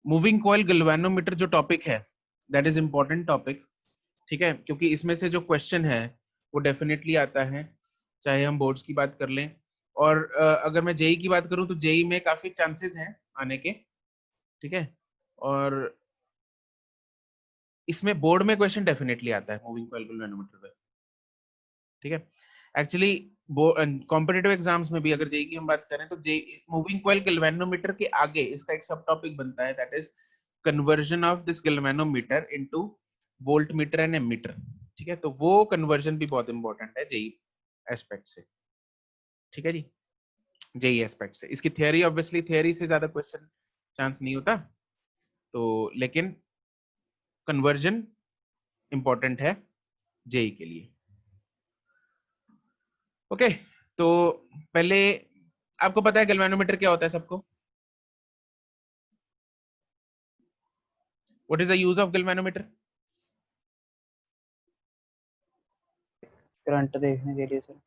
Moving coil galvanometer जो topic है that is important topic, ठीक है, क्योंकि इसमें से जो क्वेश्चन है वो डेफिनेटली आता है, चाहे हम बोर्ड्स की बात कर लें, और अगर मैं जेई की बात करूं तो जेई में काफी चांसेस हैं आने के, ठीक है, और इसमें बोर्ड में क्वेश्चन डेफिनेटली आता है मूविंग कॉइल गैल्वेनोमीटर पे, ठीक है। एक्चुअली कॉम्पिटिटिव एग्जाम्स में भी अगर जेई की हम बात करें तो जेई मूविंग कॉइल गैल्वेनोमीटर के आगे इसका एक सब टॉपिक बनता है, that is conversion of this galvanometer into voltmeter and ammeter, ठीक है, तो वो कन्वर्जन भी बहुत इंपॉर्टेंट है जेई एस्पेक्ट से, ठीक है जी, जेई एस्पेक्ट से। इसकी थियरी ऑब्वियसली थियरी से ज्यादा क्वेश्चन चांस नहीं होता, तो लेकिन कन्वर्जन इंपॉर्टेंट है जेई के लिए। ओके, तो पहले आपको पता है गैल्वेनोमीटर क्या होता है सबको? What is the use of galvanometer? Current देखने के लिए सर।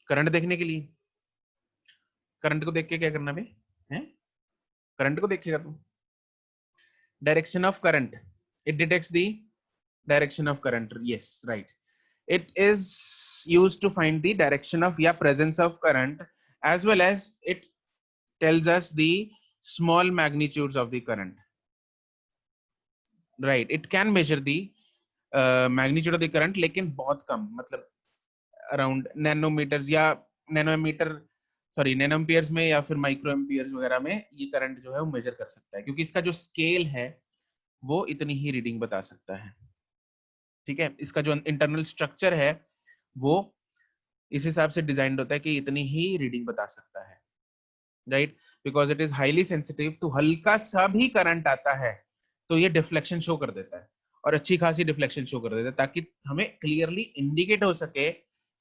करंट देखने के लिए। करंट को देख के क्या करना बे? हैं? करंट को देखेगा तू? Direction of current, it detects the direction of current, yes right, it is used to find the direction of presence of current, as well as it tells us the small magnitudes of the current, right? It can measure the magnitude of the current, लेकिन बहुत कम, मतलब around nanometres या nanometre, sorry नैनोएम्पियर्स में या फिर micro amperes वगैरह में ये करंट जो है वो मेजर कर सकता है, क्योंकि इसका जो स्केल है वो इतनी ही रीडिंग बता सकता है, ठीक है। इसका जो इंटरनल स्ट्रक्चर है वो इस हिसाब से डिजाइंड होता है कि इतनी ही रीडिंग बता सकता है, right, because it is highly sensitive, तो हल्का सा भी करंट आता है तो ये डिफ्लेक्शन शो कर देता है, और अच्छी खासी डिफ्लेक्शन शो कर देता है, ताकि हमें क्लियरली इंडिकेट हो सके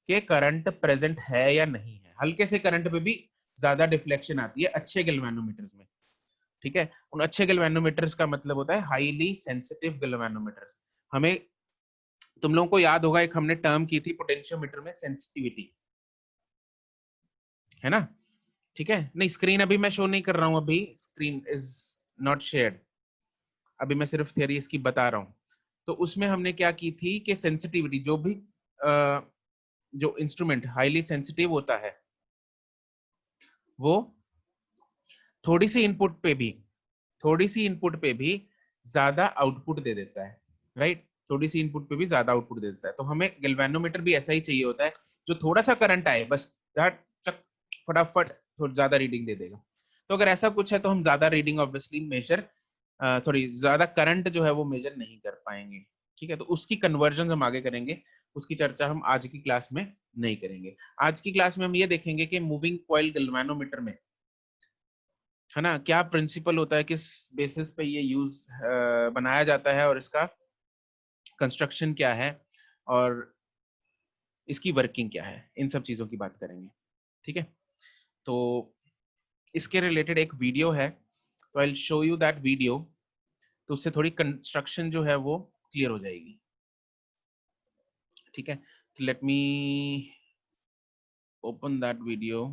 कि करंट प्रेजेंट है या नहीं है। हल्के से करंट पे भी ज्यादा डिफ्लेक्शन आती है अच्छे गैल्वेनोमीटर्स में, ठीक है। उन अच्छे गैल्वेनोमीटर्स का मतलब होता है हाईली सेंसिटिव गैल्वेनोमीटर्स। हमें, तुम लोगों को याद होगा एक हमने टर्म की थी पोटेंशियोमीटर में, सेंसिटिविटी, है ना, ठीक है। नहीं, स्क्रीन अभी मैं शो नहीं कर रहा हूं, अभी स्क्रीन इज नॉट शेयर्ड, अभी मैं सिर्फ थियरी इसकी बता रहा हूं। तो उसमें हमने क्या की थी कि सेंसिटिविटी, जो भी जो इंस्ट्रूमेंट हाईली सेंसिटिव होता है वो थोड़ी सी इनपुट पे भी थोड़ी सी इनपुट पे भी ज्यादा आउटपुट दे देता है, राइट, थोड़ी सी इनपुट पे भी ज्यादा आउटपुट दे देता है। तो हमें गैल्वेनोमीटर भी ऐसा ही चाहिए होता है, जो थोड़ा सा करंट आए बस फटाफट थोड़ा ज्यादा रीडिंग दे देगा। तो अगर ऐसा कुछ है तो हम ज्यादा रीडिंग ऑब्वियसली मेजर, थोड़ी ज्यादा करंट जो है वो मेजर नहीं कर पाएंगे, ठीक है। तो उसकी कन्वर्जन हम आगे करेंगे, उसकी चर्चा हम आज की क्लास में नहीं करेंगे। आज की क्लास में हम ये देखेंगे कि मूविंग कॉइल गैल्वेनोमीटर में, है ना, क्या प्रिंसिपल होता है, किस बेसिस पे ये यूज बनाया जाता है, और इसका कंस्ट्रक्शन क्या है, और इसकी वर्किंग क्या है, इन सब चीजों की बात करेंगे, ठीक है। तो इसके रिलेटेड एक वीडियो है, तो I will show you that video, तो उससे थोड़ी कंस्ट्रक्शन जो है वो क्लियर हो जाएगी, ठीक है। Let me open that video.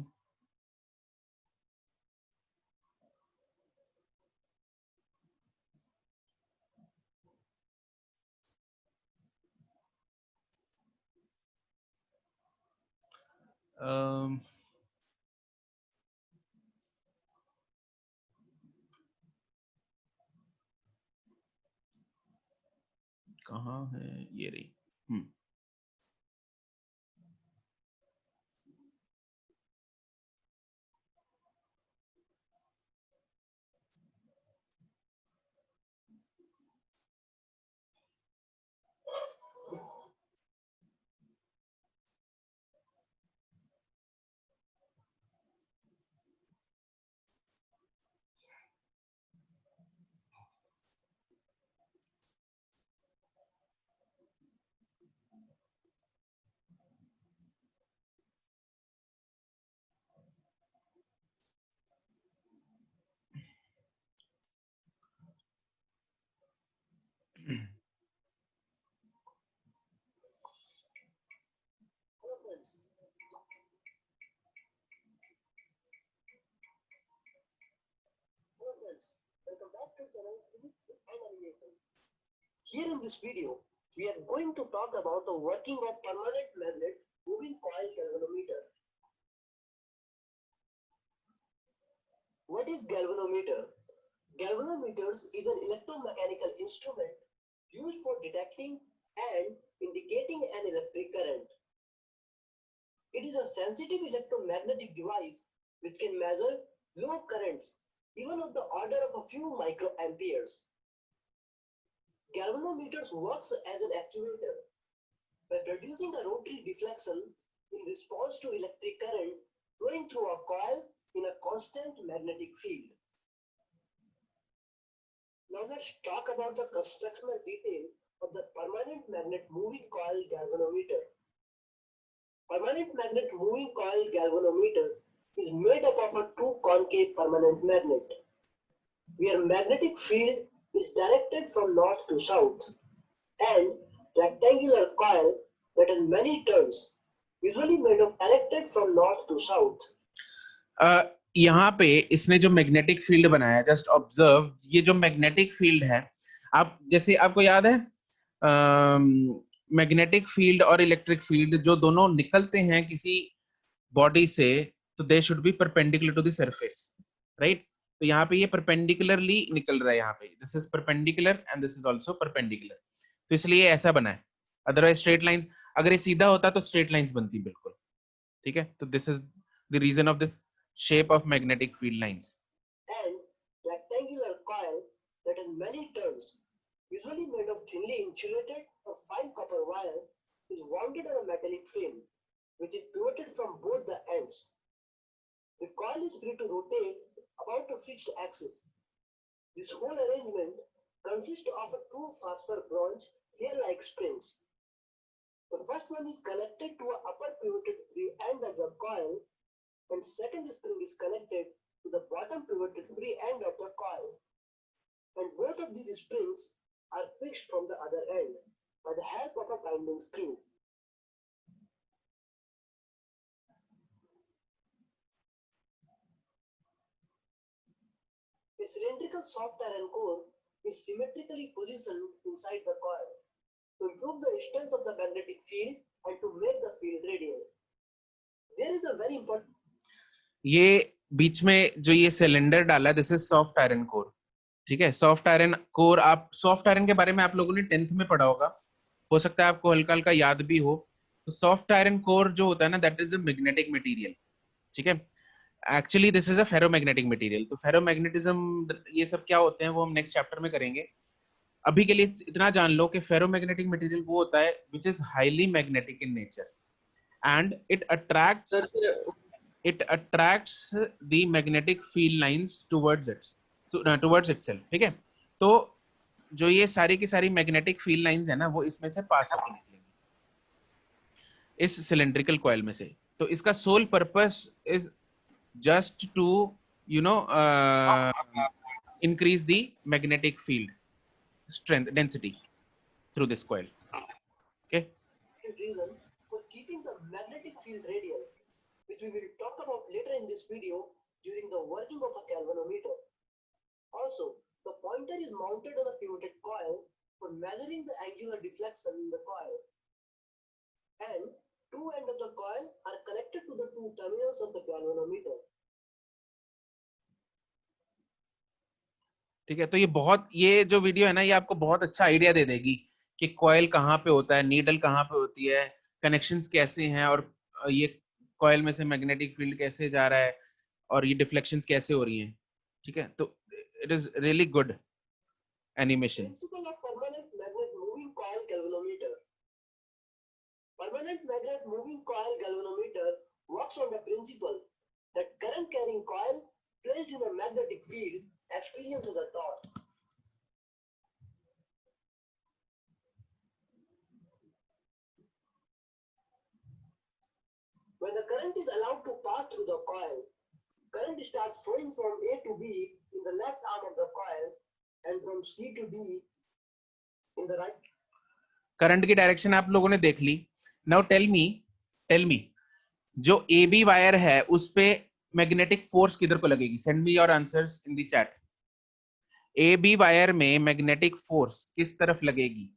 कहाँ है ये रही, Back to channel Physics and Animation. Here in this video, we are going to talk about the working of permanent magnet moving coil galvanometer. What is galvanometer? Galvanometers is an electromechanical instrument used for detecting and indicating an electric current. It is a sensitive electromagnetic device which can measure low currents, even of the order of a few microamperes. Galvanometers works as an actuator by producing a rotary deflection in response to electric current flowing through a coil in a constant magnetic field. Now let's talk about the constructional detail of the permanent magnet moving coil galvanometer. Permanent magnet moving coil galvanometer is made up of a two concave permanent magnet, where magnetic field is directed from north to south, and rectangular coil that has many turns, usually made of directed from north to south. यहाँ पे इसने जो magnetic field बनाया, just observe, ये जो magnetic field है, आप जैसे आपको याद है मैग्नेटिक फील्ड और इलेक्ट्रिक फील्ड जो दोनों निकलते हैं किसी बॉडी से, तो they should be perpendicular to the surface, right? तो यहाँ पे ये परपेंडिकुलरली निकल रहा है, यहाँ पे this is perpendicular and this is also perpendicular, तो इसलिए ऐसा बना है। अदरवाइज स्ट्रेट लाइंस, अगर ये सीधा होता तो स्ट्रेट लाइंस बनती बिल्कुल, ठीक है? तो this is the reason of this shape of magnetic field lines. And rectangular coil that has many turns, usually made of thinly insulated or fine copper wire, is wounded on a metallic frame, which is pivoted from both the ends. The coil is free to rotate about a fixed axis. This whole arrangement consists of two phosphor bronze hair-like springs. The first one is connected to an upper pivoted free end of the coil, and second spring is connected to the bottom pivoted free end of the coil, and both of these springs are fixed from the other end by the help of a binding screw. A cylindrical soft iron core is symmetrically positioned inside the coil to improve the strength of the magnetic field and to make the field radial. There is a very important ये बीच में जो ये cylinder डाला, this is soft iron core, ठीक है? Soft iron core, आप soft iron के बारे में आप लोगों ने 10th में पढ़ा होगा, हो सकता है आपको हल्का हल्का याद भी हो। तो सॉफ्ट आयरन कोर जो होता है ना, that is a magnetic material, ठीक है? Actually this is a ferromagnetic material. तो फेरोमैग्नेटिज्म ये सब क्या होते हैं वो हम नेक्स्ट चैप्टर में करेंगे। अभी के लिए इतना जान लो कि फेरोमैग्नेटिक मटेरियल वो होता है which is highly magnetic in nature and it attracts the magnetic field lines towards itself, ठीक है? तो जो ये सारी की सारी मैग्नेटिक फील्ड लाइंस है ना, वो इसमें से पास होकर निकलेंगी इस सिलेंड्रिकल कॉइल में से। तो इसका sole purpose is just to increase the magnetic field strength density through this coil. Okay, reason for keeping the magnetic field radial, which we will talk about later in this video during the working of a galvanometer. Also, the pointer is mounted on a pivoted coil for measuring the angular deflection in the coil, and two ends of the coil are connected to the two terminals of the galvanometer. ठीक है? तो ये जो video है ना, ये आपको बहुत अच्छा आइडिया दे देगी कि कॉइल कहाँ पे होता है, नीडल कहाँ पे होती है, कनेक्शंस कैसे हैं, और ये कॉइल में से मैग्नेटिक फील्ड कैसे जा रहा है, और ये डिफ्लेक्शंस कैसे हो रही हैं, ठीक है? तो it is really good animation. Principle of permanent magnet moving coil galvanometer. Permanent magnet moving coil galvanometer works on the principle that current carrying coil placed in a magnetic field experiences a torque. When the current is allowed to pass through the coil, current starts flowing from A to B in the left arm of the coil and from C to D in the right. Current की direction आप लोगों ने देख ली। Now tell मी जो AB wire है उस पे magnetic force किधर को लगेगी? Send me your answers in the chat. A B wire में मैग्नेटिक फोर्स किस तरफ लगेगी?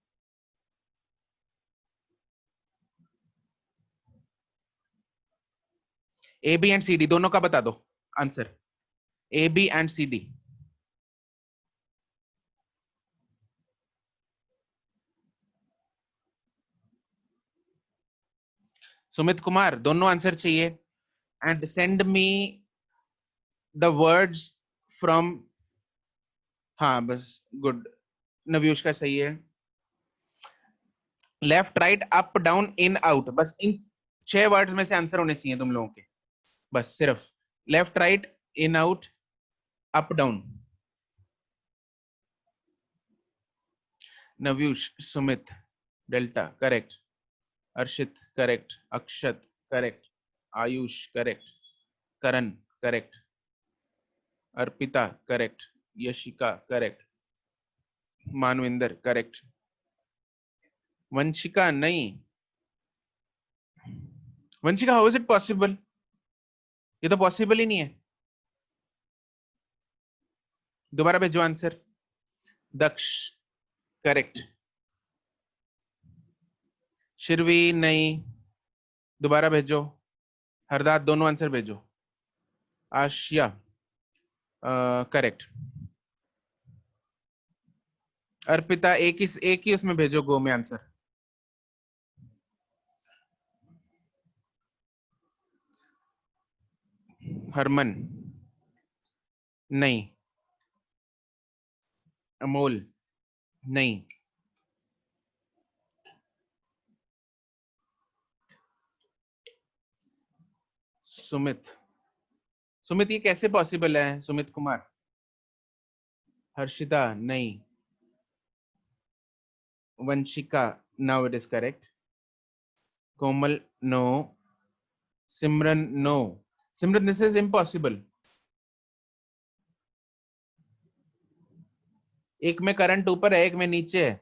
A B and C D दोनों का बता दो answer. A B and C D. Sumit Kumar, दोनों आंसर चाहिए and send me the words from. हाँ बस, गुड। नव्यूष का सही है। Left right up down in out, बस इन 6 वर्ड्स में से आंसर होने चाहिए तुम लोगों के, बस सिर्फ left right in out up down. Navyush, Sumit, delta correct, Arshit correct, Akshat correct, Ayush correct, Karan correct, Arpita correct, Yashika correct, Manvinder correct, Vanshika नहीं। Vanshika, how is it possible? ये तो पॉसिबल ही नहीं है। दोबारा भेजो आंसर। दक्ष करेक्ट, शिरवी नहीं, दोबारा भेजो। हरदात, दोनों आंसर भेजो। आशिया करेक्ट। अर्पिता एक ही उसमें भेजो, गो में आंसर। हरमन नहीं, अमोल नहीं, सुमित, सुमित ये कैसे पॉसिबल है? सुमित कुमार। हर्षिता नहीं, Vanshika now it is correct, Komal no, Simran no, Simran this is impossible. एक में करंट ऊपर है, एक में नीचे है।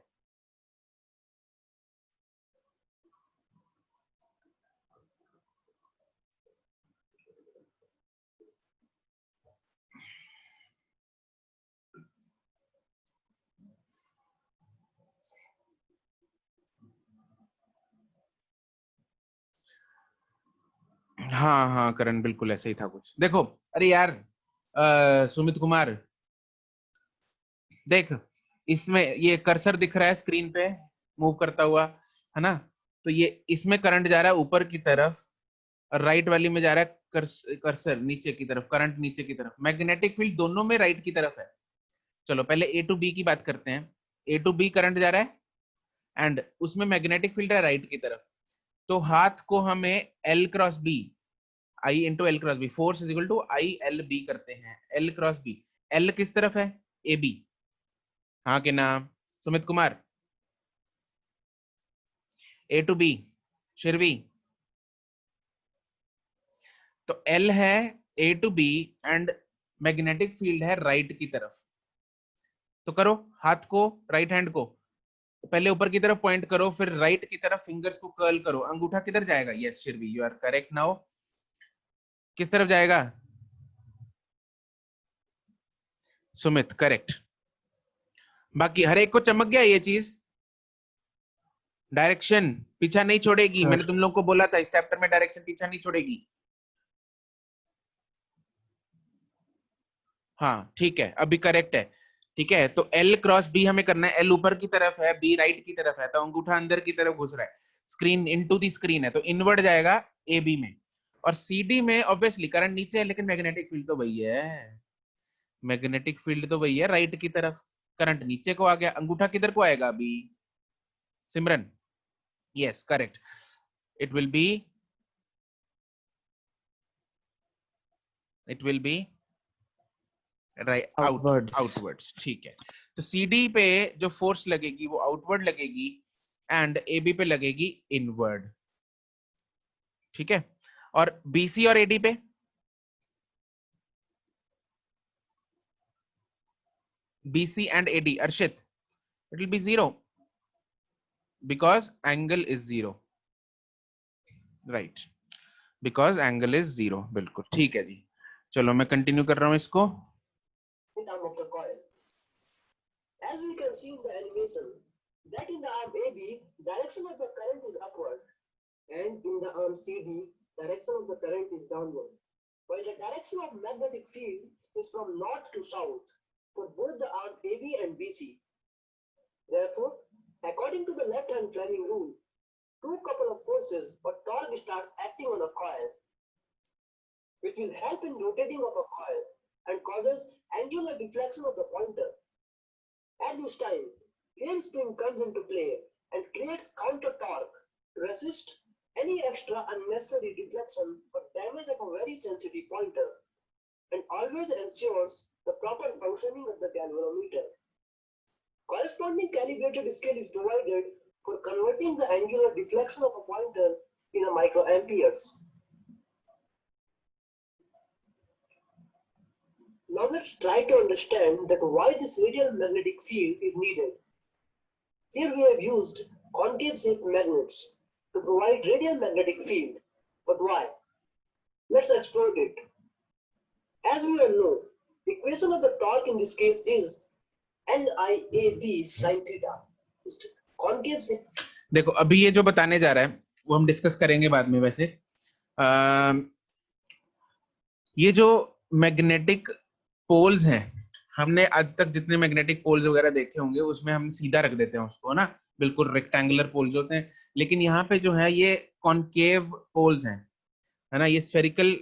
हाँ हाँ करण, बिल्कुल ऐसे ही था कुछ। देखो, अरे यार सुमित कुमार, देख इसमें ये कर्सर दिख रहा है स्क्रीन पे मूव करता हुआ, है ना? तो ये इसमें करंट जा रहा है ऊपर की तरफ, और राइट वाली में जा रहा है कर्सर नीचे की तरफ, करंट नीचे की तरफ। मैग्नेटिक फील्ड दोनों में राइट की तरफ है। चलो पहले ए टू बी की बात करते हैं। ए टू बी करंट जा रहा है एंड उसमें मैग्नेटिक फील्ड है राइट की तरफ। तो हाथ को हमें L cross B, I into L cross B, force is equal to I L B करते हैं। एल क्रॉस बी, एल किस तरफ है? A B. हाँ कि ना Sumit Kumar? A to B, Shirvi. तो एल है A to B and magnetic field है राइट की तरफ। तो करो हाथ को, राइट हैंड को पहले ऊपर की तरफ पॉइंट करो, फिर राइट की तरफ फिंगर्स को कर्ल करो। अंगूठा किधर जाएगा? Yes Shirvi, you are correct. Now किस तरफ जाएगा? सुमित करेक्ट। बाकी हर एक को चमक गया ये चीज। डायरेक्शन पीछा नहीं छोड़ेगी, मैंने तुम लोग को बोला था इस चैप्टर में डायरेक्शन पीछा नहीं छोड़ेगी। हाँ ठीक है, अभी करेक्ट है। ठीक है, तो एल क्रॉस बी हमें करना है। एल ऊपर की तरफ है, बी राइट की तरफ है, तो अंगूठा अंदर की तरफ घुस रहा है। स्क्रीन इनटू दी स्क्रीन है, तो इनवर्ड जाएगा ए बी में। और सी डी में ऑब्वियसली करंट नीचे है, लेकिन मैग्नेटिक फील्ड तो वही है। मैग्नेटिक फील्ड तो वही है राइट की तरफ। करंट नीचे को आ गया, अंगूठा किधर को आएगा अभी? Simran yes correct, it will be, it will be right outwards. ठीक है, तो सीडी पे जो फोर्स लगेगी वो आउटवर्ड लगेगी एंड एबी पे लगेगी इनवर्ड। ठीक है, और बीसी और एडी पे? BC and AD, Arshit, it will be 0 because angle is 0, right? Because angle is 0, बिल्कुल ठीक है जी। चलो मैं कंटिन्यू कर रहा हूं इसको। Arm of the coil. As we can see in the animation, that in the arm AB, direction of the current is upward, and in the arm CD, direction of the current is downward, while the direction of magnetic field is from north to south for both the arm AB and BC. Therefore, according to the left-hand Fleming rule, two couple of forces or torque starts acting on a coil, which will help in rotating of a coil and causes angular deflection of the pointer. At this time, heel spring comes into play and creates counter torque to resist any extra unnecessary deflection or damage of a very sensitive pointer, and always ensures the proper functioning of the galvanometer. Corresponding calibrated scale is provided for converting the angular deflection of a pointer in a microamperes. Now let's try to understand that why this radial magnetic field is needed. Here we have used concave shaped magnets to provide radial magnetic field, but why? Let's explore it. As we all know, the equation of the torque in this case is NIAB sin theta. Concave shape. देखो अभी ये जो बताने जा रहा है वो हम डिस्कस करेंगे बाद में। वैसे ये जो मैग्नेटिक पोल्स हैं, हमने आज तक जितने मैग्नेटिक पोल्स वगैरह देखे होंगे उसमें हम सीधा रख देते हैं उसको ना, बिल्कुल रेक्टेंगुलर पोल्स होते हैं। लेकिन यहाँ पे जो है ये कॉन्केव पोल्स हैं, है ना, ये स्फेरिकल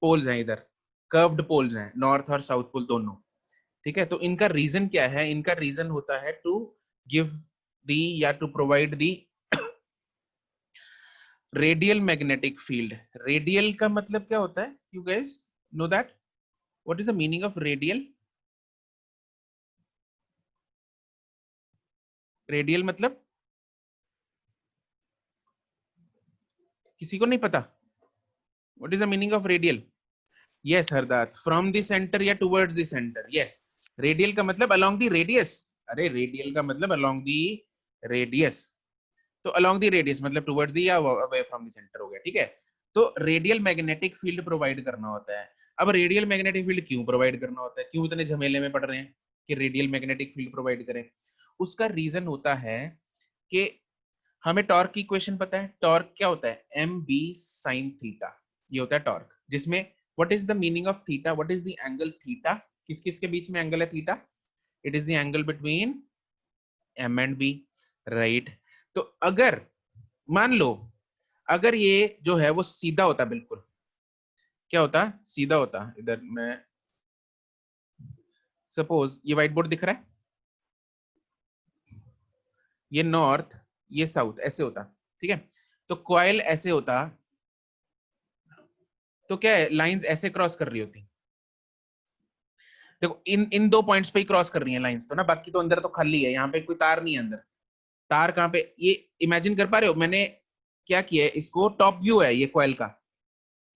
पोल्स हैं, इधर कर्व्ड पोल्स हैं, नॉर्थ और साउथ पोल दोनों। ठीक है, तो इनका रीजन क्या है? इनका रीजन होता है टू गिव दी या to provide the radial magnetic field. Radial का मतलब क्या होता है? You guys know that? What is the meaning of radial? Radial मतलब किसी को नहीं पता? What is the meaning of radial? Yes Hardat, from the centre या towards the centre. Yes, radial का मतलब अलोंग द रेडियस। अरे रेडियल का मतलब अलोंग द रेडियस, तो अलोंग द रेडियस मतलब टुवर्ड्स द या अवे फ्रॉम द सेंटर हो गया। ठीक है, तो रेडियल मैग्नेटिक फील्ड प्रोवाइड करना होता है। अब रेडियल मैग्नेटिक फील्ड क्यों प्रोवाइड करना होता है? क्यों इतने झमेले में पड़ रहे हैं कि रेडियल मैग्नेटिक फील्ड प्रोवाइड करें? उसका रीजन होता है कि हमें टॉर्क की इक्वेशन पता है। टॉर्क क्या होता है? एम बी साइन थीटा, ये होता है टॉर्क। जिसमें what is the meaning of theta? What is the angle theta? किस किस के बीच में एंगल है theta? It is the angle between M and B, right. तो अगर मान लो अगर ये जो है वो सीधा होता, बिल्कुल क्या होता? सीधा होता। इधर मैं सपोज ये व्हाइट बोर्ड दिख रहा है, ये नॉर्थ ये साउथ ऐसे होता। ठीक है, तो कॉइल ऐसे होता, तो क्या है, लाइंस ऐसे क्रॉस कर रही होती। देखो इन दो पॉइंट्स पे ही क्रॉस कर रही है लाइंस तो ना, बाकी तो अंदर तो खाली है, यहाँ पे कोई तार नहीं है अंदर। तार कहाँ पे? ये इमेजिन कर पा रहे हो? मैंने क्या किया है, इसको टॉप व्यू है ये कॉइल का,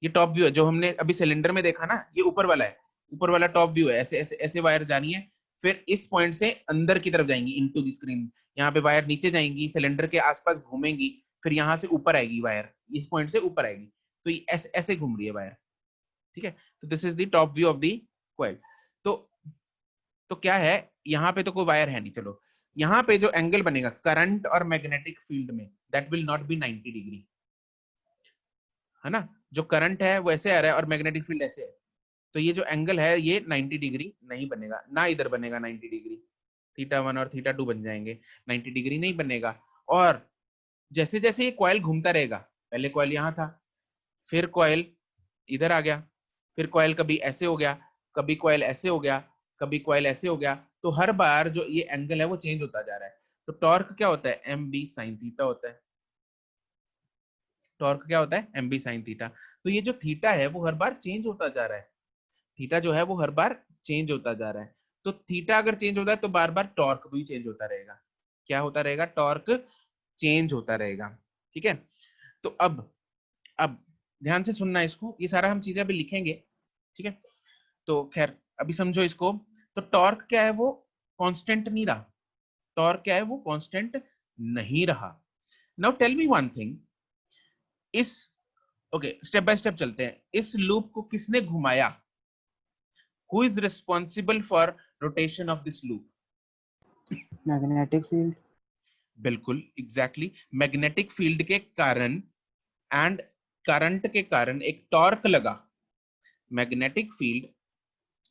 ये टॉप व्यू है जो हमने अभी सिलेंडर में देखा ना, ये ऊपर वाला है, ऊपर वाला टॉप व्यू है। ऐसे ऐसे ऐसे वायर जा रही है, फिर इस पॉइंट से अंदर की तरफ जाएंगी इनटू द स्क्रीन। यहाँ पे वायर नीचे जाएंगी, सिलेंडर के आसपास घूमेंगी, फिर यहाँ से ऊपर आएगी वायर, इस पॉइंट से ऊपर आएगी, तो ये ऐसे ऐसे घूम रही है वायर। ठीक है, तो this is the top view of the coil. तो क्या है, यहाँ पे तो कोई वायर है नहीं। चलो यहाँ पे जो एंगल बनेगा करंट और मैग्नेटिक फील्ड में, that will not be 90 degree, है ना। जो करंट है वो ऐसे आ रहा है और मैग्नेटिक फील्ड ऐसे है, तो ये जो एंगल है ये 90 डिग्री नहीं बनेगा ना, इधर बनेगा 90 डिग्री, थीटा 1 और थीटा 2 बन जाएंगे, 90 डिग्री नहीं बनेगा। और जैसे जैसे ये कॉइल घूमता रहेगा, पहले कॉइल यहाँ था, फिर कॉइल इधर आ गया, फिर कॉइल कभी ऐसे हो गया, कभी कॉइल ऐसे हो गया, कभी कॉइल ऐसे हो गया, तो हर बार जो ये एंगल है वो चेंज होता जा रहा है। तो टॉर्क क्या होता है? एम बी साइन थीटा होता है। टॉर्क क्या होता है? M B sine theta. तो ये जो थीटा है वो हर बार चेंज होता जा रहा है, थीटा जो है वो हर बार चेंज होता जा रहा है। तो थीटा अगर चेंज होता है तो बार बार टॉर्क भी चेंज होता रहेगा। क्या होता रहेगा? टॉर्क चेंज होता रहेगा। ठीक है, तो अब ध्यान से सुनना इसको, ये सारा हम चीजें अभी लिखेंगे। ठीक है, तो खैर अभी समझो इसको। तो टॉर्क क्या है? वो कांस्टेंट नहीं रहा। टॉर्क क्या है? वो कांस्टेंट नहीं रहा। Now tell me one thing, इस ओके स्टेप बाय स्टेप चलते हैं। इस लूप को किसने घुमाया? Who is responsible for rotation of this loop? Magnetic field. बिल्कुल एग्जैक्टली मैग्नेटिक फील्ड के कारण एंड करंट के कारण एक टॉर्क लगा, मैग्नेटिक फील्ड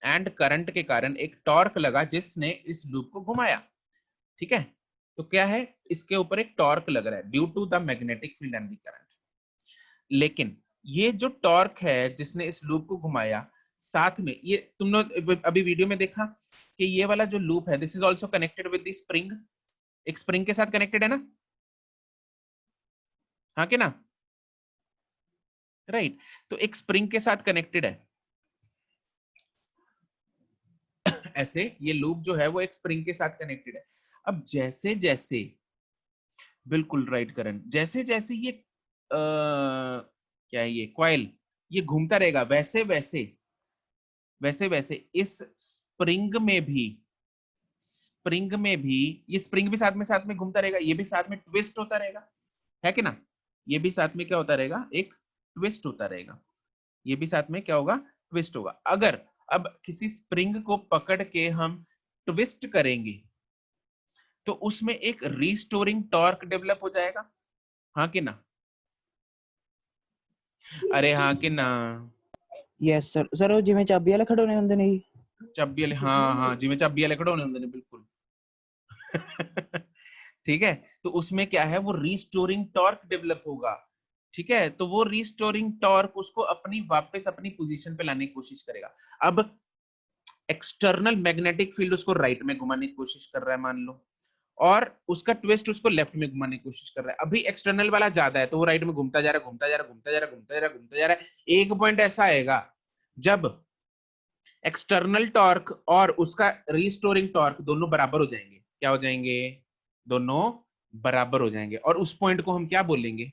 एंड करंट के कारण एक टॉर्क लगा जिसने इस लूप को घुमाया, ठीक है। तो क्या है, इसके ऊपर एक टॉर्क लग रहा है due to the magnetic field and the current. लेकिन ये जो टॉर्क है जिसने इस लूप को घुमाया, साथ में ये तुमने अभी वीडियो में देखा कि ये वाला जो लूप है this is also connected with the spring, एक स्प्रिंग के साथ कनेक्टेड है ना, हाँ कि ना, राइट। तो एक स्प्रिंग के साथ कनेक्टेड है ऐसे ये लूप जो है वो एक स्प्रिंग के साथ कनेक्टेड है। अब जैसे जैसे, बिल्कुल राइट करण, जैसे जैसे ये क्या है ये कॉइल ये घूमता रहेगा, वैसे वैसे वैसे वैसे इस स्प्रिंग में भी ये स्प्रिंग भी साथ में घूमता रहेगा, ये भी साथ में ट्विस्ट होता रहेगा, है कि ना, ये भी साथ में क्या होता रहेगा, एक ट्विस्ट होता रहेगा, ये भी साथ में क्या होगा, ट्विस्ट होगा। अगर अब किसी स्प्रिंग को पकड़ के हम ट्विस्ट करेंगे तो उसमें एक रीस्टोरिंग टॉर्क डेवलप हो जाएगा, हाँ कि ना, अरे हाँ कि ना, यस सर। सर वो जिवें चाबी वाले खड़ोने ਹੁੰਦੇ ਨੇ ਜੀ, चाबी वाले, हाँ हाँ जिवें चाबी वाले खड़ोने ਹੁੰਦੇ ਨੇ बिल्कुल ठीक है। तो उसमें क्या है, वो रीस्टोरिंग टॉर्क डेवलप होगा, ठीक है। तो वो रीस्टोरिंग टॉर्क उसको अपनी वापस अपनी पोजीशन पे लाने की कोशिश करेगा। अब एक्सटर्नल मैग्नेटिक फील्ड उसको राइट में घुमाने की कोशिश कर रहा है मान लो, और उसका ट्विस्ट उसको लेफ्ट में घुमाने की कोशिश कर रहा है। अभी एक्सटर्नल वाला ज्यादा है तो वो राइट में घूमता जा रहा है, घूमता जा रहा है, घूमता जा रहा है, घूमता जा रहा है, घूमता जा रहा है। एक पॉइंट ऐसा आएगा जब एक्सटर्नल टॉर्क और उसका रीस्टोरिंग टॉर्क दोनों बराबर हो जाएंगे, क्या हो जाएंगे, दोनों बराबर हो जाएंगे, और उस पॉइंट को हम क्या बोलेंगे,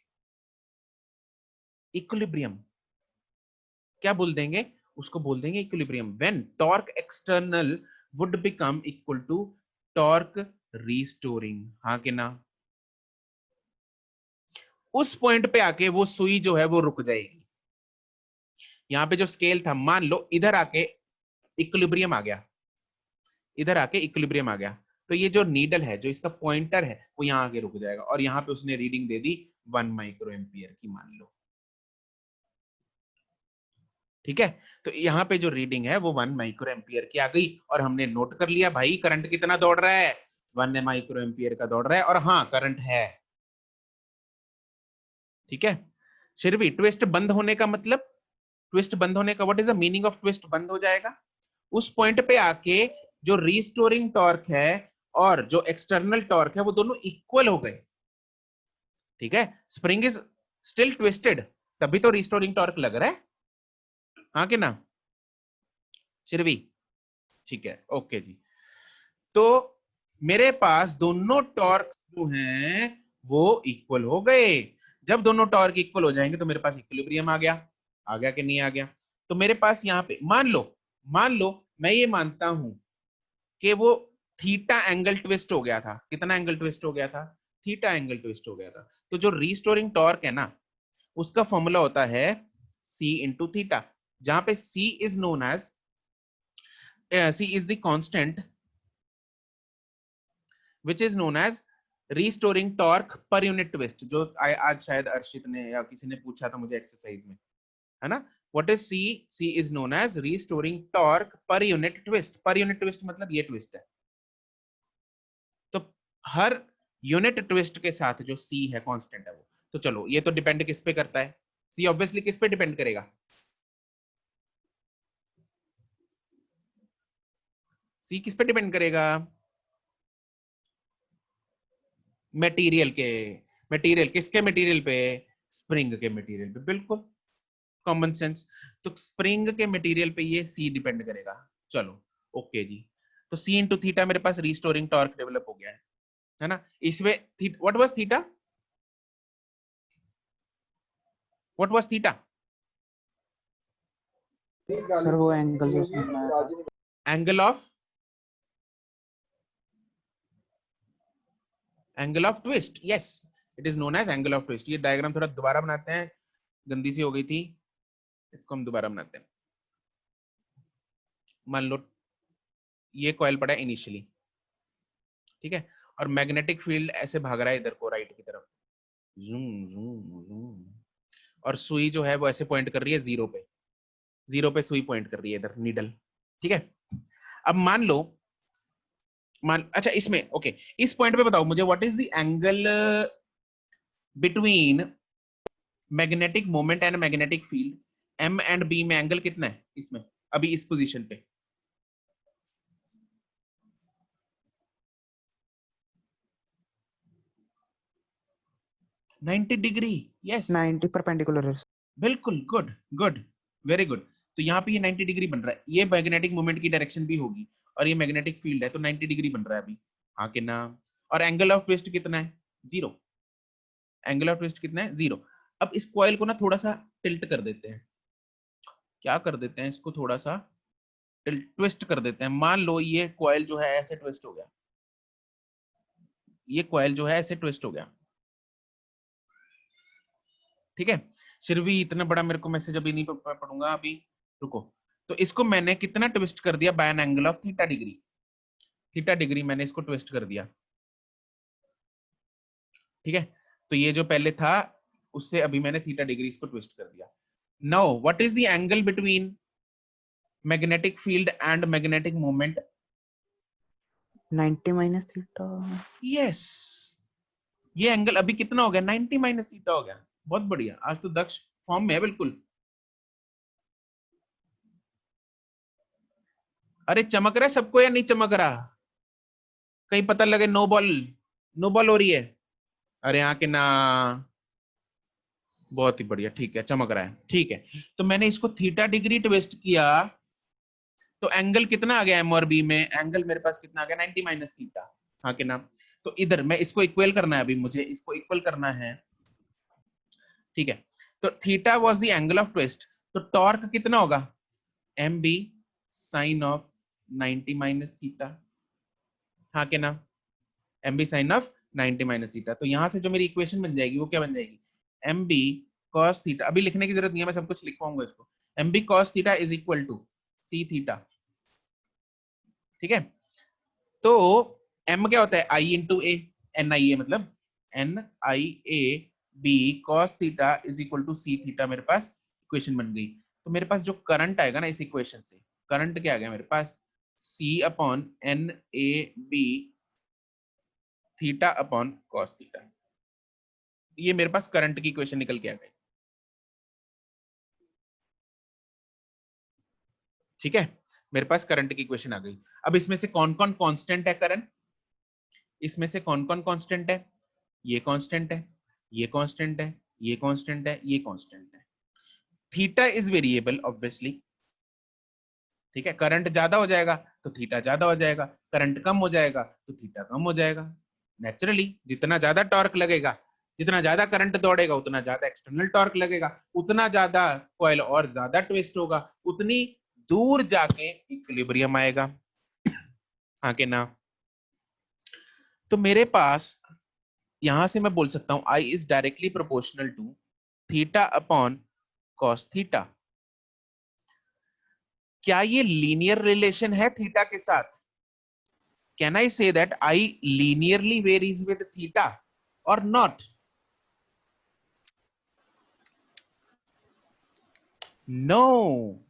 इक्विलिब्रियम। क्या बोल देंगे, उसको बोल देंगे equilibrium, when torque external would become equal to torque restoring, हाँ कि ना। उस पॉइंट पे आके वो सुई जो है वो रुक जाएगी। यहां पे जो स्केल था मान लो इधर आके इक्विलिब्रियम आ गया, इधर आके इक्विलिब्रियम आ गया, तो ये जो नीडल है जो इसका पॉइंटर है वो यहां आके रुक जाएगा, और यहां पे उसने रीडिंग दे दी 1 माइक्रो एम्पियर की मान लो, ठीक है। तो यहाँ पे जो रीडिंग है वो 1 माइक्रो एम्पियर की आ गई, और हमने नोट कर लिया भाई करंट कितना दौड़ रहा है, 1 माइक्रो एम्पियर का दौड़ रहा है, और हाँ करंट है, ठीक है। शिरवी ट्विस्ट बंद होने का मतलब, ट्विस्ट बंद होने का what is the meaning of twist बंद हो जाएगा, उस पॉइंट पे आके जो रीस्टोरिंग टॉर्क है और जो एक्सटर्नल टॉर्क है वो दोनों इक्वल हो गए, ठीक है। स्प्रिंग इज स्टिल ट्विस्टेड, तभी तो रीस्टोरिंग टॉर्क लग रहा है, हाँ कि ना शिरवी, ठीक है ओके जी। तो मेरे पास दोनों टॉर्क जो हैं वो इक्वल हो गए। जब दोनों टॉर्क इक्वल हो जाएंगे तो मेरे पास इक्विलिब्रियम आ गया कि नहीं आ गया। तो मेरे पास यहाँ पे मान लो मैं ये मानता हूं कि वो थीटा एंगल ट्विस्ट हो गया था, कितना एंगल ट्विस्ट हो गया था, थीटा एंगल ट्विस्ट हो गया था। तो जो रीस्टोरिंग टॉर्क है ना उसका फॉर्मूला होता है C इंटू थीटा, जहां पे C is known as C is the constant which is known as restoring torque per unit twist, जो आज शायद अर्शित ने या किसी ने पूछा था मुझे एक्सरसाइज में, है ना। what is C? C is known as restoring torque per unit twist, per unit twist मतलब ये ट्विस्ट है, तो हर यूनिट ट्विस्ट के साथ जो C है कांस्टेंट है वो। तो चलो ये तो डिपेंड किस पे करता है, C ऑब्वियसली किस पे डिपेंड करेगा, C किस पे डिपेंड करेगा, मटेरियल के, मटेरियल किसके मटेरियल पे, स्प्रिंग के मटेरियल पे, बिल्कुल कॉमन सेंस। तो स्प्रिंग के मटेरियल पे ये C डिपेंड करेगा, चलो ओके जी। तो C इंटू थीटा मेरे पास रिस्टोरिंग टॉर्क डेवलप हो गया है ना। इसमें what was theta, what was theta, sir वो एंगल जो उसने बनाया था, angle of twist, yes it is known as angle of twist. ये डायग्राम थोड़ा दोबारा बनाते हैं, गंदी सी हो गई थी, इसको हम दोबारा बनाते हैं। मान लो ये कॉइल पड़ा है इनिशियली, ठीक है, और मैग्नेटिक फील्ड ऐसे भाग रहा है इधर को राइट की तरफ, जूम जूम जूम, और सुई जो है वो ऐसे पॉइंट कर रही है जीरो पे, जीरो पे सुई पॉइंट कर रही है इधर नीडल। ठीक है, अब मान लो, अच्छा इसमें ओके, इस पॉइंट पे बताओ मुझे what is the angle between magnetic moment and magnetic field, M and B में एंगल कितना है इसमें अभी इस पोजीशन पे? नाइन्टी डिग्री, यस 90 परपेंडिकुलर है। बिल्कुल, गुड गुड, वेरी गुड। तो यहाँ पे ये 90 डिग्री बन रहा है, ये मैग्नेटिक मोमेंट की डायरेक्शन भी होगी और ये मैग्नेटिक फील्ड है, तो 90 डिग्री बन रहा है अभी, हाँ कि ना? और एंगल ऑफ ट्विस्ट कितना है? जीरो। एंगल ऑफ ट्विस्ट कितना है? जीरो। अब इस कॉइल को ना थोड़ा सा टिल्ट कर देते हैं, क्या कर देते हैं इसको, थोड़ा सा ट्विस्ट कर देते हैं। मान लो ये कॉइल जो है ऐसे ट्विस्ट हो गया, ये कॉइल जो है ऐसे ट्विस्ट हो गया, ठीक है। शिरवी इतना बड़ा मेरे को मैसेज अभी नहीं पढ़ूंगा अभी, रुको। तो इसको मैंने कितना ट्विस्ट कर दिया? By an angle of theta degree, theta degree मैंने इसको ट्विस्ट कर दिया, ठीक है। तो ये जो पहले था उससे अभी मैंने थीटा डिग्री इसको ट्विस्ट कर दिया। Now what is the angle between magnetic field and magnetic moment? 90 minus theta. Yes, ये एंगल अभी कितना हो गया? 90 माइनस थीटा हो गया। बहुत बढ़िया, आज तो दक्ष फॉर्म में है बिल्कुल। अरे चमक रहा है सबको या नहीं चमक रहा? कहीं पता लगे नो बॉल, नो बॉल हो रही है। अरे हाँ कि ना, बहुत ही बढ़िया, ठीक है चमक रहा है, ठीक है। तो मैंने इसको थीटा डिग्री ट्विस्ट किया, तो एंगल कितना आ गया एम और बी में? एंगल मेरे पास कितना आ गया? 90 माइनस थीटा, हाँ कि ना? तो इधर मैं इसको इक्वल करना है, अभी मुझे इसको इक्वल करना है, ठीक है। तो theta was the angle of twist, तो टॉर्क कितना होगा? M B sine of 90 minus theta, हाँ कि ना? M B sine of 90 minus theta. तो यहां से जो मेरी इक्वेशन बन जाएगी वो क्या बन जाएगी? एम बी कॉस थीटा, अभी लिखने की जरूरत नहीं है, मैं सब कुछ लिख पाऊंगा इसको। M B cos theta is equal to C theta, ठीक है। तो m क्या होता है? i into A, N I A मतलब N I A B cos theta is equal to C theta, मेरे पास इक्वेशन बन गई। तो मेरे पास जो करंट आएगा ना इस इक्वेशन से, करंट क्या आ गया मेरे पास? c upon N A B theta upon cos theta, ये मेरे पास करंट की इक्वेशन निकल के आ गई, ठीक है। मेरे पास करंट की इक्वेशन आ गई। अब इसमें से कौन कौन कांस्टेंट है करंट? इसमें से कौन कौन कांस्टेंट है? ये कांस्टेंट है, ये कांस्टेंट है, ये कांस्टेंट है, ये कांस्टेंट है। थीटा इज वेरिएबल ऑब्वियसली, ठीक है। करंट ज्यादा हो जाएगा तो थीटा ज्यादा हो जाएगा, करंट कम हो जाएगा तो थीटा कम हो जाएगा। नेचुरली जितना ज्यादा टॉर्क लगेगा, जितना ज्यादा करंट दौड़ेगा, उतना ज्यादा एक्सटर्नल टॉर्क लगेगा, उतना ज्यादा कॉइल और ज्यादा ट्विस्ट होगा, उतनी दूर जाके इक्विलिब्रियम आएगा, हाँ कि ना? तो मेरे पास यहां से मैं बोल सकता हूं I is directly proportional to theta upon cos theta. क्या ये लीनियर रिलेशन है थीटा के साथ? Can I say that I linearly varies with theta और not? No,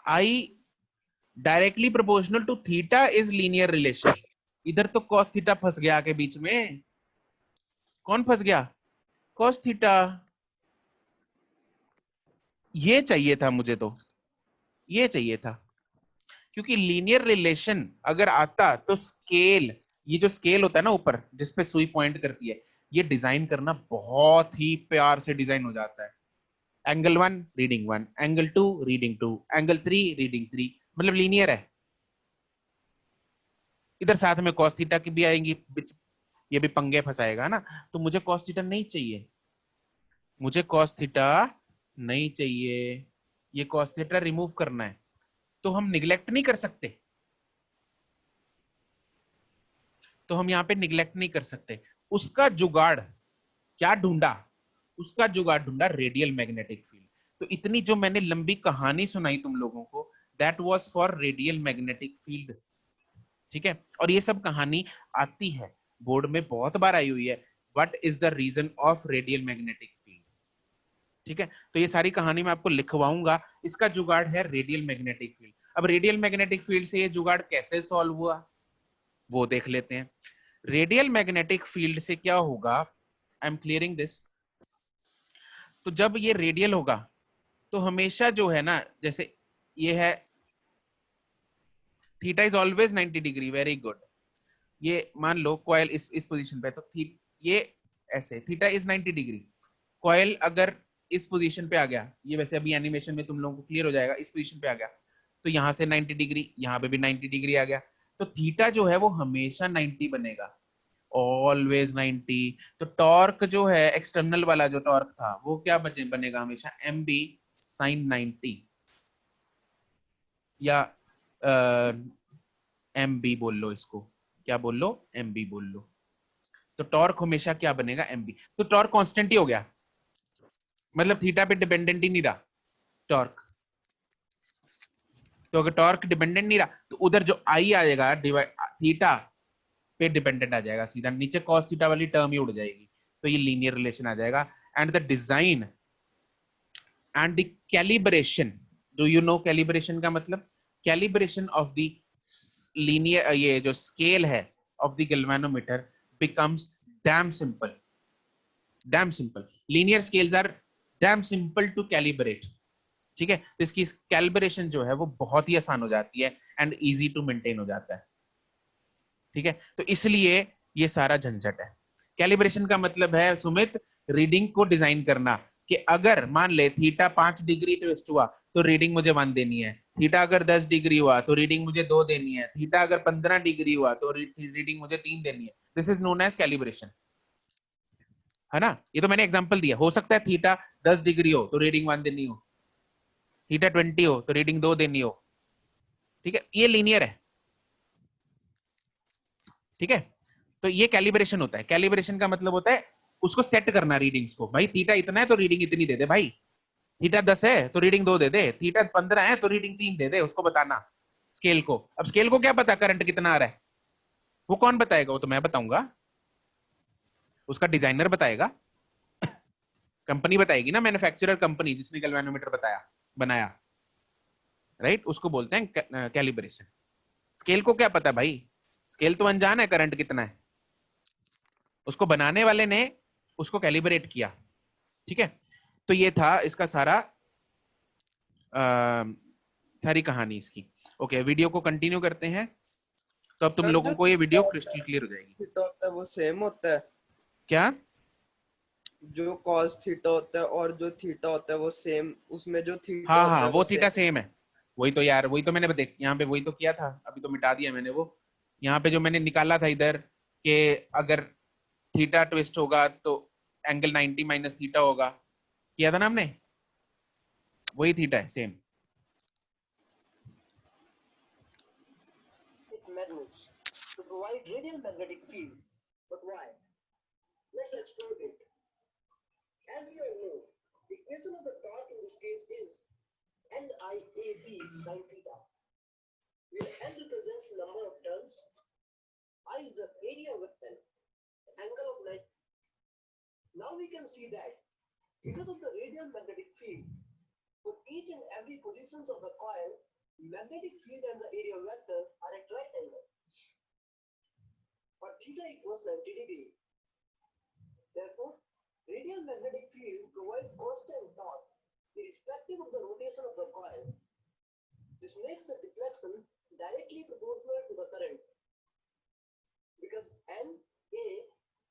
I directly proportional to theta is linear relation. इधर तो cos theta फंस गया आके बीच में, कौन फंस गया? Cos theta. ये चाहिए था मुझे, तो ये चाहिए था, क्योंकि लीनियर रिलेशन अगर आता तो स्केल, ये जो स्केल होता है ना ऊपर जिसपे सुई पॉइंट करती है, ये डिजाइन करना बहुत ही प्यार से डिजाइन हो जाता है। Angle 1 reading 1, angle 2 reading 2, angle 3 reading 3, मतलब लीनियर है। इधर साथ में कॉस थीटा की भी आएंगी, ये भी पंगे फंसाएगा ना। तो मुझे कॉस थीटा नहीं चाहिए, मुझे कॉस थीटा नहीं चाहिए, ये कॉस थीटा रिमूव करना है। तो हम निग्लेक्ट नहीं कर सकते, तो हम यहाँ पे निग्लेक्ट नहीं कर सकते। उसका जुगाड़ क्या ढूंढा? उसका जुगाड़ ढूंढा रेडियल मैग्नेटिक फील्ड। तो इतनी जो मैंने लंबी कहानी सुनाई तुम लोगों को, that was for radial magnetic field. ठीक है, और ये सब कहानी आती है बोर्ड में, बहुत बार आई हुई है, what is the reason of radial magnetic field. ठीक है, तो ये सारी कहानी मैं आपको लिखवाऊंगा। इसका जुगाड़ है रेडियल मैग्नेटिक फील्ड। अब रेडियल मैग्नेटिक फील्ड से ये जुगाड़ कैसे सॉल्व हुआ वो देख लेते हैं। रेडियल मैग्नेटिक फील्ड से क्या होगा, आई एम क्लियरिंग दिस। तो जब ये रेडियल होगा तो हमेशा जो है ना, जैसे ये है theta is always 90 degree, very good. ये मान लो कॉइल इस पोजीशन पे, तो ये ऐसे थीटा इज 90 डिग्री। कॉइल अगर इस पोजीशन पे आ गया, ये वैसे अभी एनिमेशन में तुम लोगों को क्लियर हो जाएगा, इस पोजीशन पे आ गया तो यहाँ से 90 डिग्री, यहाँ पे भी 90 डिग्री आ गया, तो थीटा जो है वो हमेशा 90 बनेगा, ऑलवेज 90। तो टॉर्क जो है एक्सटर्नल वाला जो टॉर्क था वो क्या बनेगा हमेशा, एम बी साइन 90, या एम बी बोल लो इसको, क्या बोल लो, एम बी बोल लो। तो टॉर्क हमेशा क्या बनेगा, एम बी। तो टॉर्क कांस्टेंट ही हो गया, मतलब थीटा पे डिपेंडेंट ही नहीं रहा टॉर्क। तो अगर टॉर्क डिपेंडेंट नहीं रहा तो उधर जो आई आएगा थीटा पे डिपेंडेंट आ जाएगा सीधा, नीचे कॉस थीटा वाली टर्म ही उड़ जाएगी, तो ये लीनियर रिलेशन आ जाएगा। And the design and the calibration, do you know calibration का मतलब, कैलिब्रेशन ऑफ द लीनियर, ये जो स्केल है of the galvanometer becomes damn simple, damn simple. Linear scales are damn simple to calibrate. ठीक है, तो इसकी कैलिब्रेशन जो है वो बहुत ही आसान हो जाती है एंड इजी टू मेंटेन हो जाता है। ठीक है, तो इसलिए ये सारा झंझट है। कैलिब्रेशन का मतलब है सुमित, रीडिंग को डिजाइन करना, कि अगर मान ले थीटा 5 डिग्री ट्विस्ट हुआ तो रीडिंग मुझे 1 देनी है, थीटा अगर 10 डिग्री हुआ तो रीडिंग मुझे 2 देनी है, थीटा अगर 15 डिग्री हुआ तो रीडिंग मुझे 3 देनी है। This is known as calibration, है ना। ये तो मैंने एग्जांपल दिया, हो सकता है थीटा 10 डिग्री हो तो रीडिंग 1 देनी हो, थीटा 20 हो तो रीडिंग 2 देनी हो। ठीक है, ये लीनियर है। ठीक है, तो ये कैलिब्रेशन होता है। कैलिब्रेशन का मतलब होता है उसको सेट करना रीडिंग्स को, भाई थीटा इतना है तो रीडिंग इतनी दे दे, भाई थीटा 10 है तो रीडिंग 2 दे दे, थीटा 15 है तो रीडिंग 3 दे दे, उसको बताना स्केल को। अब स्केल को क्या पता करंट कितना आ रहा है, वो कौन बताएगा, वो तो मैं बताऊंगा, उसका डिजाइनर बताएगा, कंपनी बताएगी ना, मैन्युफैक्चरर कंपनी जिसने गैल्वेनोमीटर बताया बनाया, राइट, उसको बोलते हैं कैलिब्रेशन। स्केल को क्या पता भाई, स्केल तो अनजान है करंट कितना है, उसको बनाने वाले ने उसको कैलिब्रेट किया। ठीक है, तो ये था इसका सारा सारी कहानी इसकी। ओके, वीडियो को कंटिन्यू करते हैं, तो अब तुम सर लोगों जो को ये थीटा वीडियो होता क्रिस्टल है, क्लियर हो जाएगी। थीटा होता है वो सेम होता है, क्या, जो कॉस थीटा होता है और जो थीटा होता है वो सेम, उसमें जो थीटा हाँ होता हाँ, है वो वो थीटा सेम। सेम है। वही तो यार, वही तो मैंने देख यहाँ पे वही तो किया था, अभी तो मिटा दिया मैंने वो। यहाँ पे जो मैंने निकाला था इधर, कि अगर थीटा ट्विस्ट होगा तो एंगल 90 माइनस थीटा होगा, किया था ना हमने, वही थीटा है same. Magnets to provide radial magnetic field. But why? Let's explore it. As we all know, the equation of the torque in this case is NIAB sin theta, where N represents the number of turns, I is the area vector, angle of 90. Now we can see that because of the radial magnetic field, for each and every positions of the coil, magnetic field and the area vector are at right angle, or theta equals 90 degree. Therefore, radial magnetic field provides constant torque irrespective of the rotation of the coil. This makes the deflection directly proportional to the current. Because N, A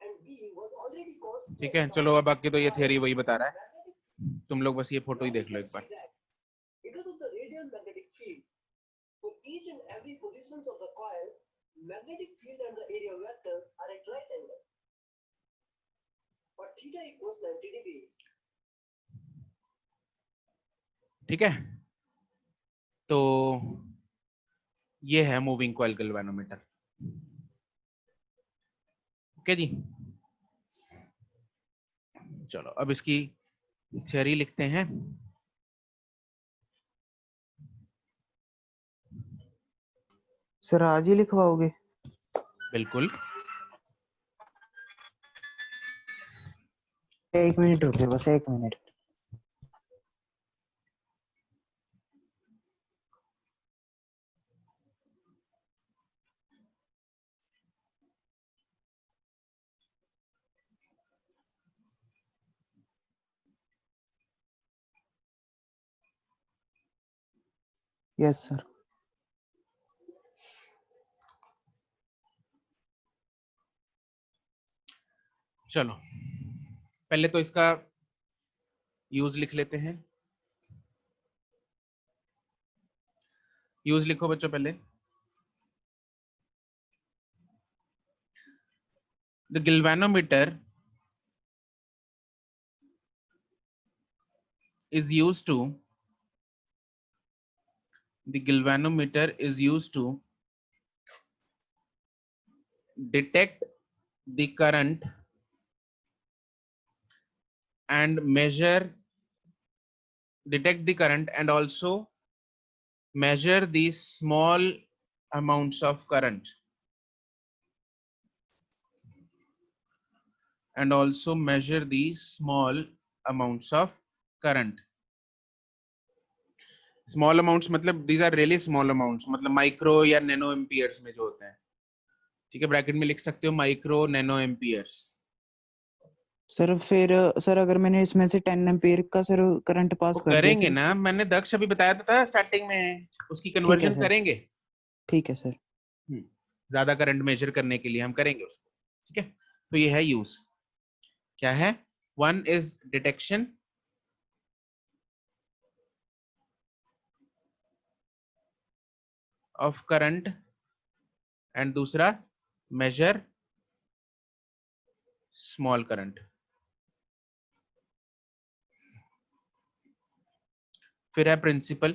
and B was already constant. ठीक है, चलो अब बाकी तो ये theory वही बता रहा है, तुम लोग बस ये फोटो ही देख लो एक बार। Because of the radial magnetic field, for each and every positions of the coil, magnetic field and the area vector are at right angle, or theta equals 90 degree. ठीक है, तो ये है मूविंग कॉइल गैल्वेनोमीटर। ओके जी, चलो अब इसकी theory लिखते हैं। सर आज ही लिखवाओगे? बिल्कुल। 1 मिनट रुकिए, बस 1 मिनट। Yes sir. चलो पहले तो इसका यूज लिख लेते हैं। यूज लिखो बच्चों पहले। The galvanometer is used to the galvanometer is used to detect the current and detect the current and also measure these small amounts of current and also measure these small amounts of current. Small amounts मतलब these are really small amounts, मतलब micro या nano amperes में जो होते हैं। ठीक है, bracket में लिख सकते हो माइक्रो नैनो एम्पियर्स। सर फिर सर अगर मैंने इसमें से 10 एम्पीयर का सर करंट पास वो कर दिया करेंगे सर? ना, मैंने दक्ष अभी बताया तो था स्टार्टिंग में, उसकी ठीक है कन्वर्जन सर। करेंगे। ठीक है सर। ज्यादा करंट मेजर करने के लिए हम करेंगे उसको। ठीक है, तो ये है यूज। क्या है? One is detection of current and दूसरा मेजर स्मॉल करंट। फिर है प्रिंसिपल।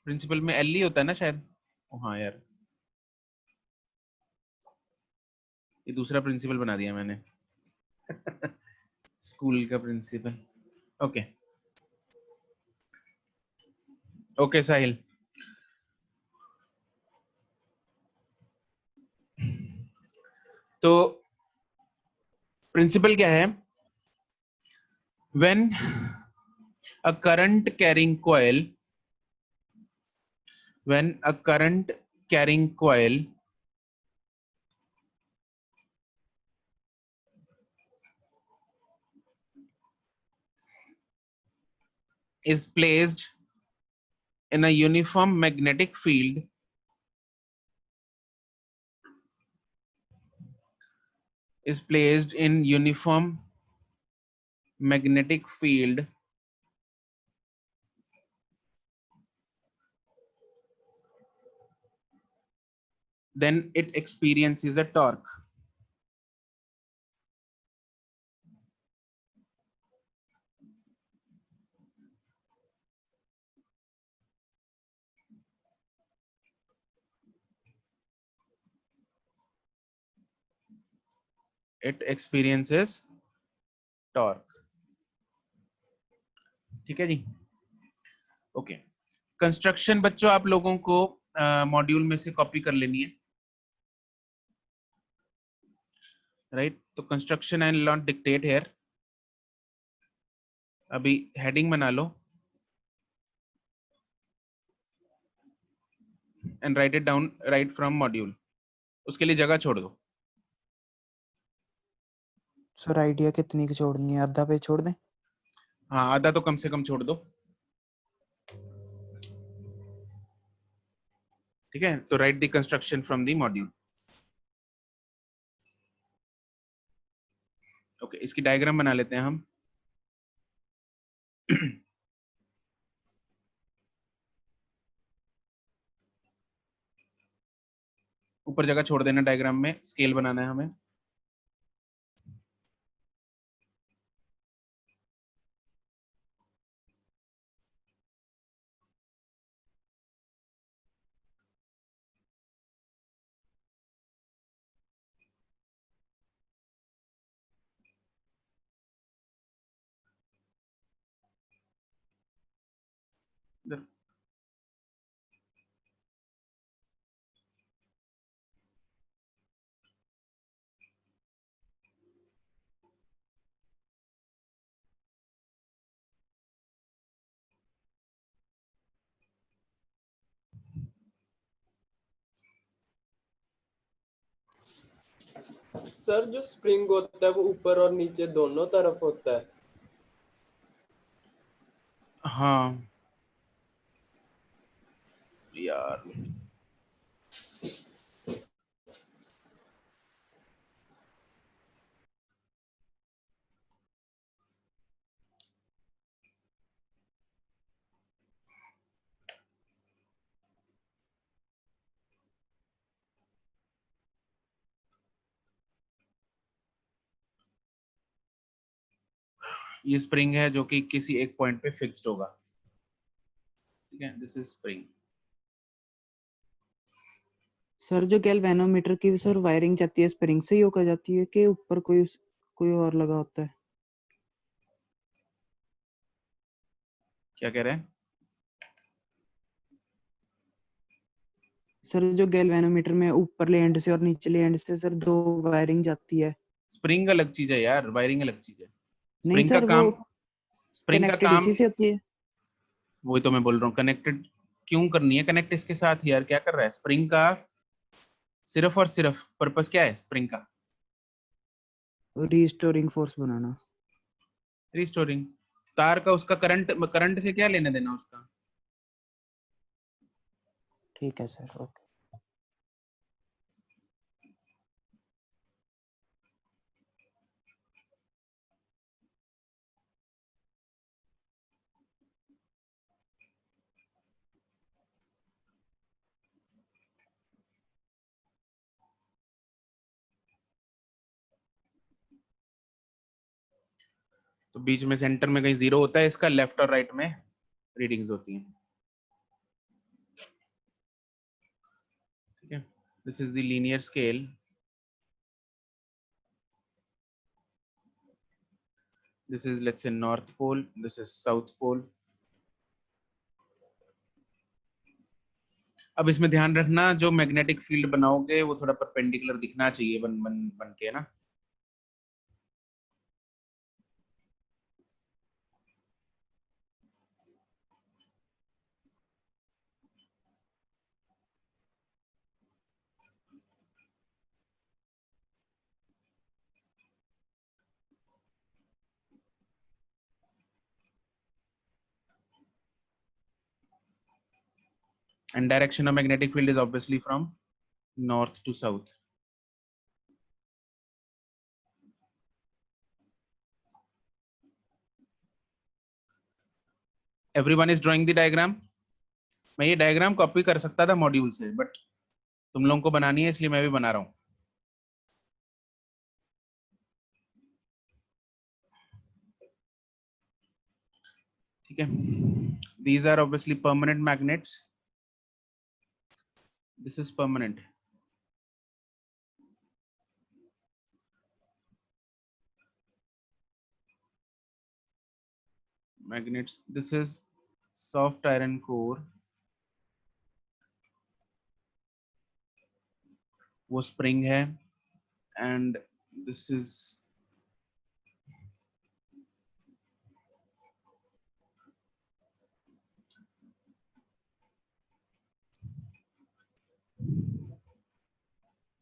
प्रिंसिपल में एल ही होता है ना शायद। हाँ यार, ये दूसरा प्रिंसिपल बना दिया मैंने। स्कूल का प्रिंसिपल। ओके ओके साहिल। तो प्रिंसिपल क्या है? When a current carrying coil when a current carrying coil is placed in a uniform magnetic field, is placed in uniform magnetic field, then it experiences a torque. It experiences torque. ठीक है जी। Okay, construction बच्चों आप लोगों को module में से copy कर लेनी है, राइट? तो construction and not dictate here. अभी हेडिंग बना लो and write it down, right from module. उसके लिए जगह छोड़ दो। सर आइडिया कितनी की छोड़नी है, आधा पे छोड़ दें? हाँ, आधा तो कम से कम छोड़ दो। ठीक है, तो right the construction from the module. Okay, इसकी डायग्राम बना लेते हैं हम। ऊपर जगह छोड़ देना, डायग्राम में स्केल बनाना है हमें। सर जो स्प्रिंग होता है वो ऊपर और नीचे दोनों तरफ होता है। हाँ यार, ये स्प्रिंग है जो कि किसी एक पॉइंट पे फिक्स्ड होगा, ठीक है, दिस इज स्प्रिंग। सर जो गैल्वेनोमीटर की सर वायरिंग जाती है स्प्रिंग से ही होकर जाती है कि ऊपर कोई और लगा होता है? क्या कह रहे हैं? सर जो गैल्वेनोमीटर में ऊपर एंड से और नीचले एंड से सर दो वायरिंग जाती है। स्प्रिंग अलग चीज है यार, वायरिंग अलग चीज है। नहीं स्प्रिंग का सर, वो काम, स्प्रिंग का कनेक्टेड काम, इसी से होती है। वही तो मैं बोल रहा हूँ, कनेक्टेड क्यों करनी है कनेक्ट इसके साथ यार, क्या कर रहा है? स्प्रिंग का सिर्फ और सिर्फ पर्पस क्या है स्प्रिंग का? रीस्टोरिंग फोर्स बनाना। रिस्टोरिंग। तार का उसका करंट, करंट से क्या लेना देना उसका? ठीक है सर, ओके। तो बीच में सेंटर में कहीं जीरो होता है इसका, लेफ्ट और राइट में रीडिंग्स होती हैं, ठीक है। This is the linear scale, this is let's say north pole, this is south pole। अब इसमें ध्यान रखना, जो मैग्नेटिक फील्ड बनाओगे वो थोड़ा परपेंडिकुलर दिखना चाहिए बन बन बन के ना। And direction of magnetic field is obviously from north to south। Everyone is drawing the diagram। मैं ये डायग्राम कॉपी कर सकता था मॉड्यूल से, बट तुम लोगों को बनानी है इसलिए मैं भी बना रहा हूँ, ठीक है। These are obviously permanent magnets, this is permanent। Magnets, this is soft iron core, वो स्प्रिंग है, and this is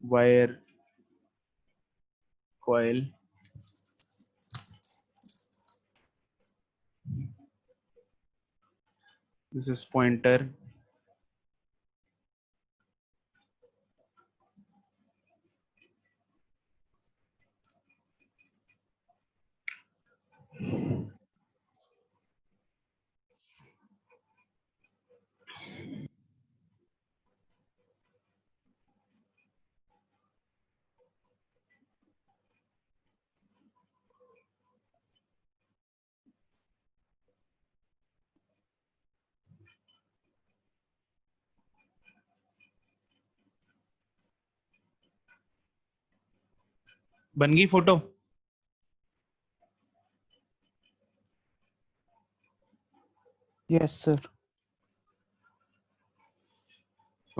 wire coil, this is pointer, बन गई फोटो? Yes sir.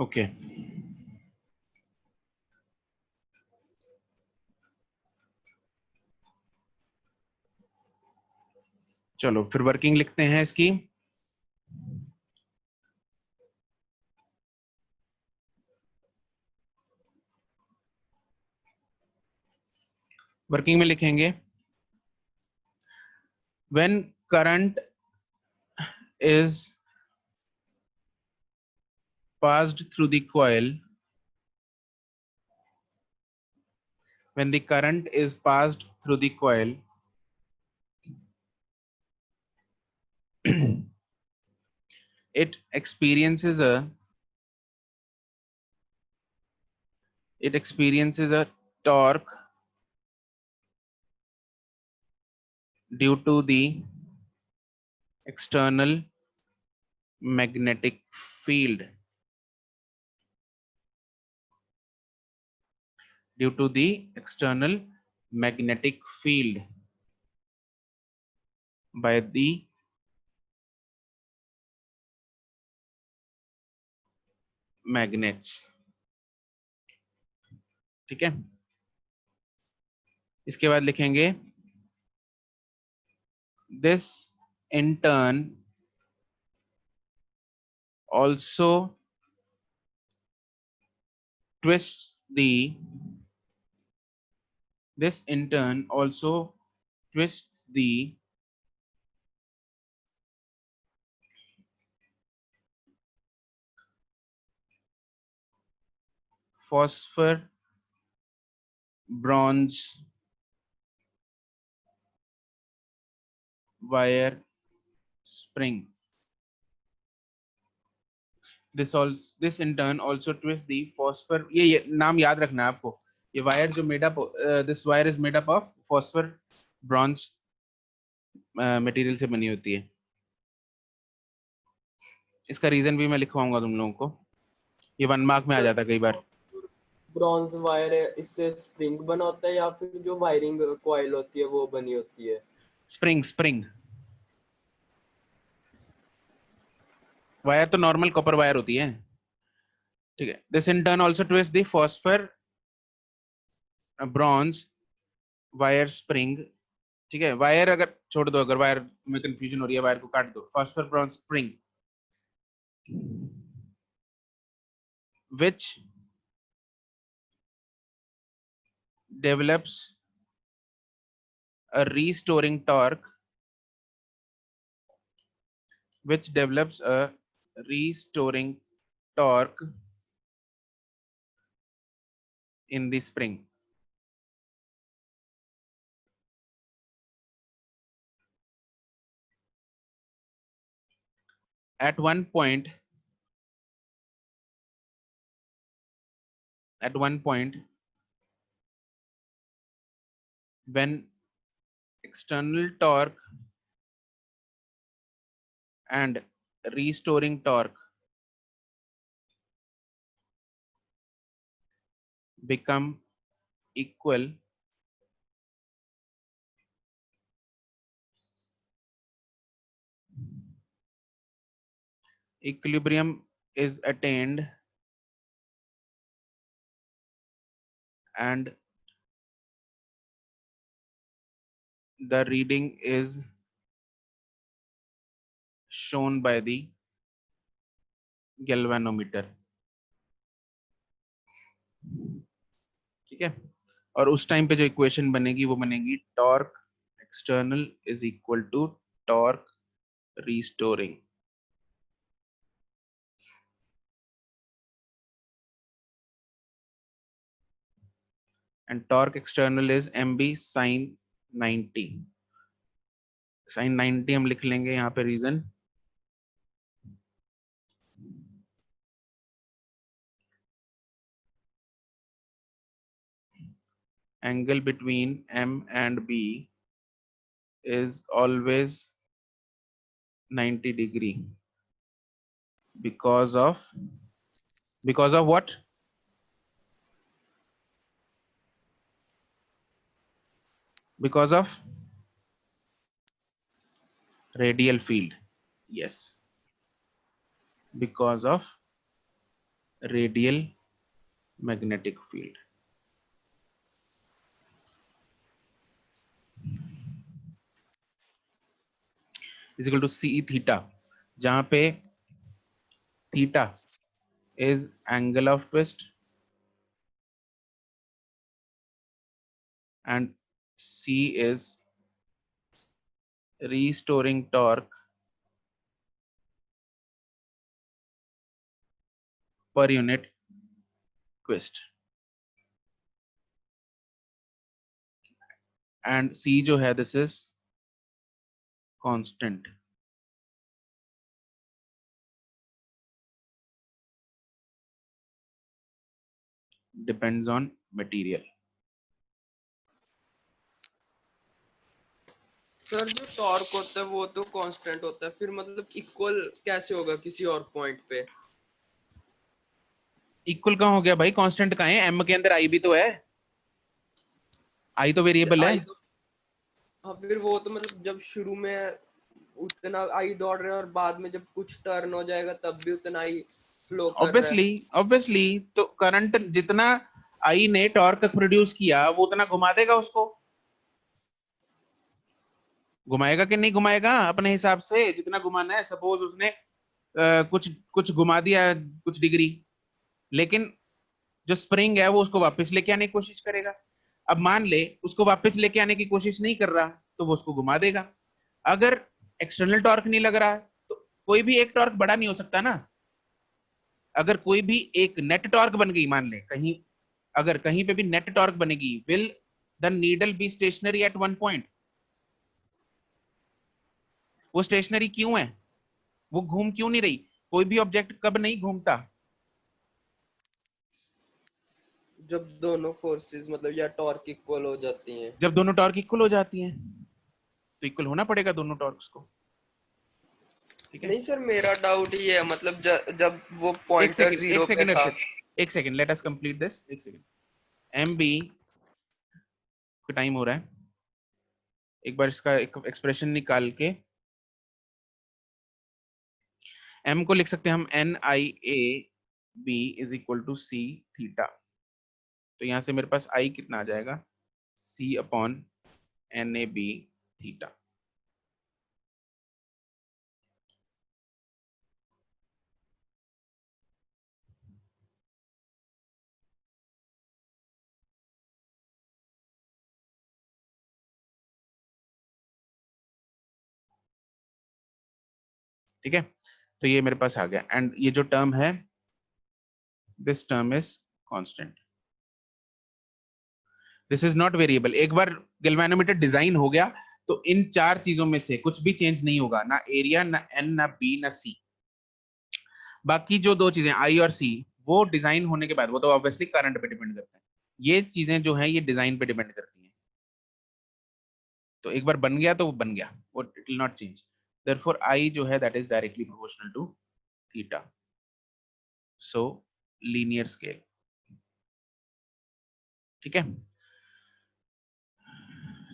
ओके चलो फिर वर्किंग लिखते हैं इसकी। वर्किंग में लिखेंगे when current is passed through the coil, when the current is passed through the coil, it experiences a torque due to the external magnetic field, due to the external magnetic field by the magnets। ठीक है, इसके बाद लिखेंगे this in turn also twists the phosphor bronze wire spring। This in turn also twists the phosphor, ये नाम याद रखना है आपको, ये वायर जो made up, this wire is made up of phosphor bronze material से बनी होती है। इसका रीजन भी मैं लिखवाऊंगा तुम लोगों को, ये 1 मार्क में आ जाता है कई बार। ब्रॉन्ज वायर है, इससे स्प्रिंग बना होता है या फिर जो वायरिंग कॉइल होती है वो बनी होती है? स्प्रिंग वायर तो नॉर्मल कॉपर वायर होती है। ठीक है, this in turn also twist the phosphor bronze wire spring. ठीक है, वायर अगर छोड़ दो, अगर वायर में कंफ्यूजन हो रही है वायर को काट दो, phosphor bronze spring which develops a restoring torque, in the spring। At one point when external torque and restoring torque become equal, equilibrium is attained and the reading is shown by the galvanometer। ठीक है, और उस time पे जो equation बनेगी वो बनेगी torque external is equal to torque restoring. and torque external is mb sin 90। sin 90 हम लिख लेंगे यहाँ पे reason, angle between m and b is always 90 degree because of what? Because of radial field। yes, because of radial magnetic field is equal to C theta, जहां पे theta is angle of twist and C is restoring torque per unit twist, and C जो है this is constant. Depends on material. Sir जो torque होता है वो तो constant होता है, फिर मतलब इक्वल कैसे होगा किसी और पॉइंट पे? इक्वल कहाँ हो गया भाई? कांस्टेंट कहाँ है? m के अंदर i भी तो है, i तो वेरिएबल है। आई तो, हाँ फिर वो तो मतलब जब शुरू में उतना आई दौड़ रहे हैं और बाद में जब कुछ टर्न हो जाएगा तब भी उतना ही फ्लो कर रहा है। ऑब्वियसली तो करंट जितना आई ने टॉर्क प्रोड्यूस किया वो उतना घुमा देगा उसको, घुमाएगा कि नहीं घुमाएगा अपने हिसाब से जितना घुमाना है। सपोज उसने कुछ कुछ घुमा दिया कुछ डिग्री, लेकिन जो स्प्रिंग है वो उसको वापस लेके आने की कोशिश करेगा। अब मान ले उसको वापस लेके आने की कोशिश नहीं कर रहा तो वो उसको घुमा देगा। अगर एक्सटर्नल टॉर्क नहीं लग रहा तो कोई भी एक टॉर्क बड़ा नहीं हो सकता ना। अगर कोई भी एक नेट टॉर्क बन गई, मान ले कहीं, अगर कहीं पे भी नेट टॉर्क बनेगी, will the needle be stationary at one point? वो स्टेशनरी क्यों है? वो घूम क्यों नहीं रही? कोई भी ऑब्जेक्ट कब नहीं घूमता? जब दोनों फोर्सेस मतलब या टॉर्क इक्वल हो जाती हैं। जब दोनों टॉर्क इक्वल हो जाती हैं तो इक्वल होना पड़ेगा दोनों टॉर्क्स को, ठीक है? नहीं सर मेरा डाउट ये है मतलब जब वो एक पॉइंटर सेकंड, जीरो पे था। एक second, let us complete this. एक सेकंड, एम बी का टाइम हो रहा है, एक बार इसका एक एक्सप्रेशन निकाल के m को लिख सकते हैं हम N I A B is equal to C theta. तो यहां से मेरे पास i कितना आ जाएगा? c upon N A B theta. ठीक है, तो ये मेरे पास आ गया, एंड ये जो टर्म है this term is constant, this is not variable. एक बार गैल्वेनोमीटर डिजाइन हो गया तो इन चार चीजों में से कुछ भी चेंज नहीं होगा, ना एरिया, ना एन, ना बी, ना सी। बाकी जो दो चीजें आई और सी, वो डिजाइन होने के बाद वो तो ऑब्वियसली करंट पे डिपेंड करते हैं। ये चीजें जो है ये डिजाइन पे डिपेंड करती हैं। तो एक बार बन गया तो वो बन गया, वो it will not change. Therefore I जो है that is directly proportional to theta, so linear scale. ठीक है,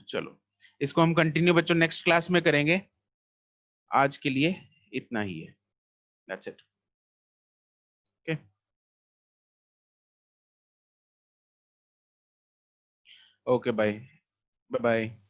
चलो इसको हम कंटिन्यू बच्चों नेक्स्ट क्लास में करेंगे। आज के लिए इतना ही है, that's it. Okay, okay, bye bye bye.